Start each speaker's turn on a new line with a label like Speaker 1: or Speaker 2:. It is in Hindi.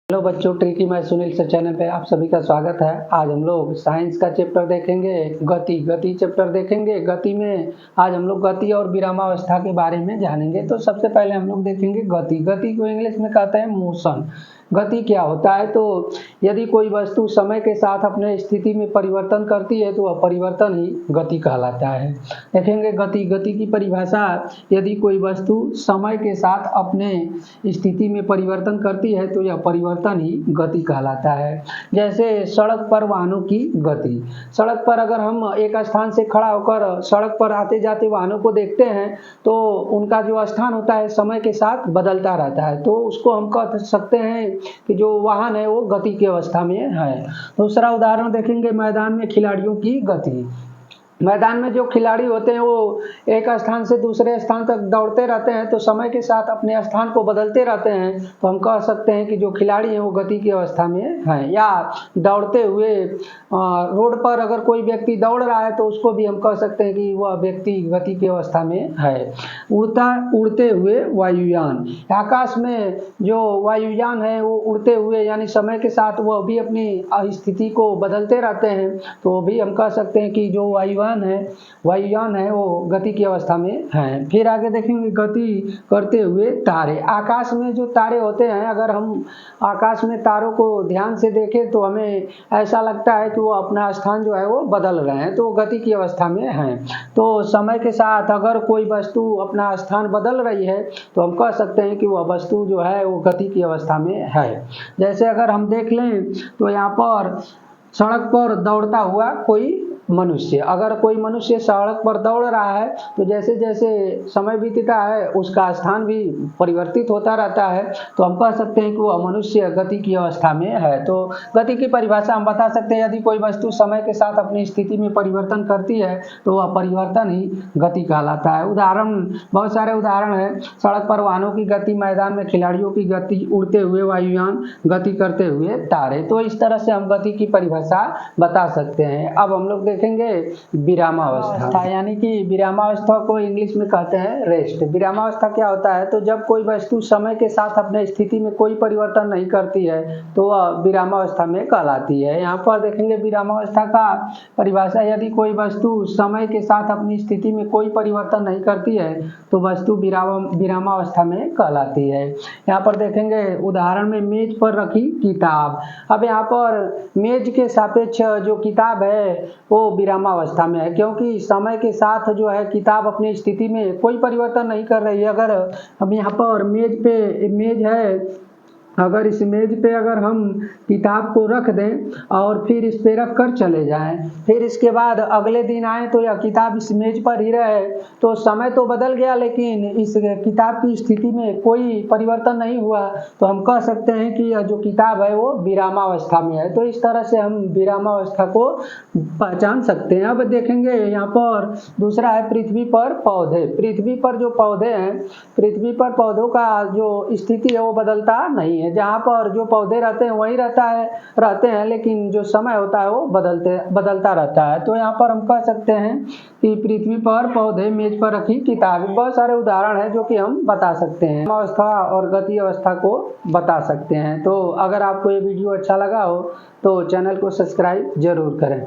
Speaker 1: हेलो बच्चों, ट्रिकी मैं सुनील से चैनल पे आप सभी का स्वागत है। आज हम लोग साइंस का चैप्टर देखेंगे, गति चैप्टर देखेंगे। गति में आज हम लोग गति और विरामावस्था के बारे में जानेंगे। तो सबसे पहले हम लोग देखेंगे गति को इंग्लिश में कहते हैं मोशन। गति क्या होता है? तो यदि कोई वस्तु समय के साथ अपने स्थिति में परिवर्तन करती है तो वह परिवर्तन ही गति कहलाता है। देखेंगे गति की परिभाषा, यदि कोई वस्तु समय के साथ अपने स्थिति में परिवर्तन करती है तो यह परिवर्तन ही गति कहलाता है। जैसे सड़क पर वाहनों की गति। सड़क पर अगर हम एक स्थान से खड़ा होकर सड़क पर आते जाते वाहनों को देखते हैं तो उनका जो स्थान होता है समय के साथ बदलता रहता है, तो उसको हम कह सकते हैं कि जो वाहन है वो गति की अवस्था में है। दूसरा उदाहरण देखेंगे, मैदान में खिलाड़ियों की गति। मैदान में जो खिलाड़ी होते हैं वो एक स्थान से दूसरे स्थान तक दौड़ते रहते हैं, तो समय के साथ अपने स्थान को बदलते रहते हैं, तो हम कह सकते हैं कि जो खिलाड़ी हैं वो गति की अवस्था में हैं। या दौड़ते हुए रोड पर अगर कोई व्यक्ति दौड़ रहा है तो उसको भी हम कह सकते हैं कि वह व्यक्ति गति की अवस्था में है। उड़ते हुए वायुयान। आकाश में जो वायुयान है वो उड़ते हुए यानी समय के साथ वो भी अपनी स्थिति को बदलते रहते हैं, तो वो भी हम कह सकते हैं कि जो वायुयान है वो गति की अवस्था में है। फिर आगे देखेंगे गति करते हुए तारे। आकाश में जो तारे होते हैं, अगर हम आकाश में तारों को ध्यान से देखें तो हमें ऐसा लगता है कि वो अपना स्थान जो है वो बदल रहे हैं, तो गति की अवस्था में हैं। तो समय के साथ अगर कोई वस्तु अपना स्थान बदल रही है तो हम कह सकते हैं कि वह वस्तु जो है वो गति की अवस्था में है। जैसे अगर हम देख लें तो यहाँ पर सड़क पर दौड़ता हुआ कोई मनुष्य, अगर कोई मनुष्य सड़क पर दौड़ रहा है तो जैसे जैसे समय बीतता है उसका स्थान भी परिवर्तित होता रहता है, तो हम कह सकते हैं कि वह मनुष्य गति की अवस्था में है। तो गति की परिभाषा हम बता सकते हैं, यदि कोई वस्तु समय के साथ अपनी स्थिति में परिवर्तन करती है तो वह परिवर्तन ही गति कहलाता है। उदाहरण, बहुत सारे उदाहरण हैं। सड़क पर वाहनों की गति, मैदान में खिलाड़ियों की गति, उड़ते हुए वायुयान, गति करते हुए तारे। तो इस तरह से हम गति की परिभाषा बता सकते हैं। अब हम लोग देखेंगे विरामावस्था, यानी कि विरामावस्था को इंग्लिश में कहते हैं रेस्ट। विरामावस्था क्या होता है? तो जब कोई वस्तु समय के साथ अपने स्थिति में कोई परिवर्तन नहीं करती है तो वह विरामावस्था में कहलाती है। यहाँ पर देखेंगे विरामावस्था का परिभाषा, यदि कोई वस्तु समय के साथ अपनी स्थिति में कोई परिवर्तन नहीं करती है तो वस्तु विरामावस्था में कहलाती है। यहाँ पर देखेंगे उदाहरण में मेज पर रखी किताब। अब यहाँ पर मेज के सापेक्ष जो किताब है वो विरामावस्था में है, क्योंकि समय के साथ जो है किताब अपनी स्थिति में कोई परिवर्तन नहीं कर रही है। अगर हम यहाँ पर मेज है, अगर इस मेज पे अगर हम किताब को रख दें और फिर इस पे रख कर चले जाएं, फिर इसके बाद अगले दिन आए तो यह किताब इस मेज पर ही रहे, तो समय तो बदल गया लेकिन इस किताब की स्थिति में कोई परिवर्तन नहीं हुआ, तो हम कह सकते हैं कि यह जो किताब है वो विरामावस्था में है। तो इस तरह से हम विरामावस्था को पहचान सकते हैं। अब देखेंगे यहाँ पर दूसरा है पृथ्वी पर पौधे। पृथ्वी पर जो पौधे हैं, पृथ्वी पर पौधों का जो स्थिति है वो बदलता नहीं है। जहाँ पर जो पौधे रहते हैं वही रहते हैं, लेकिन जो समय होता है वो बदलता रहता है। तो यहाँ पर हम कह सकते हैं कि पृथ्वी पर पौधे, मेज पर रखी किताब। बहुत सारे उदाहरण हैं जो कि हम बता सकते हैं, अवस्था और गति अवस्था को बता सकते हैं। तो अगर आपको ये वीडियो अच्छा लगा हो तो चैनल को सब्सक्राइब जरूर करें।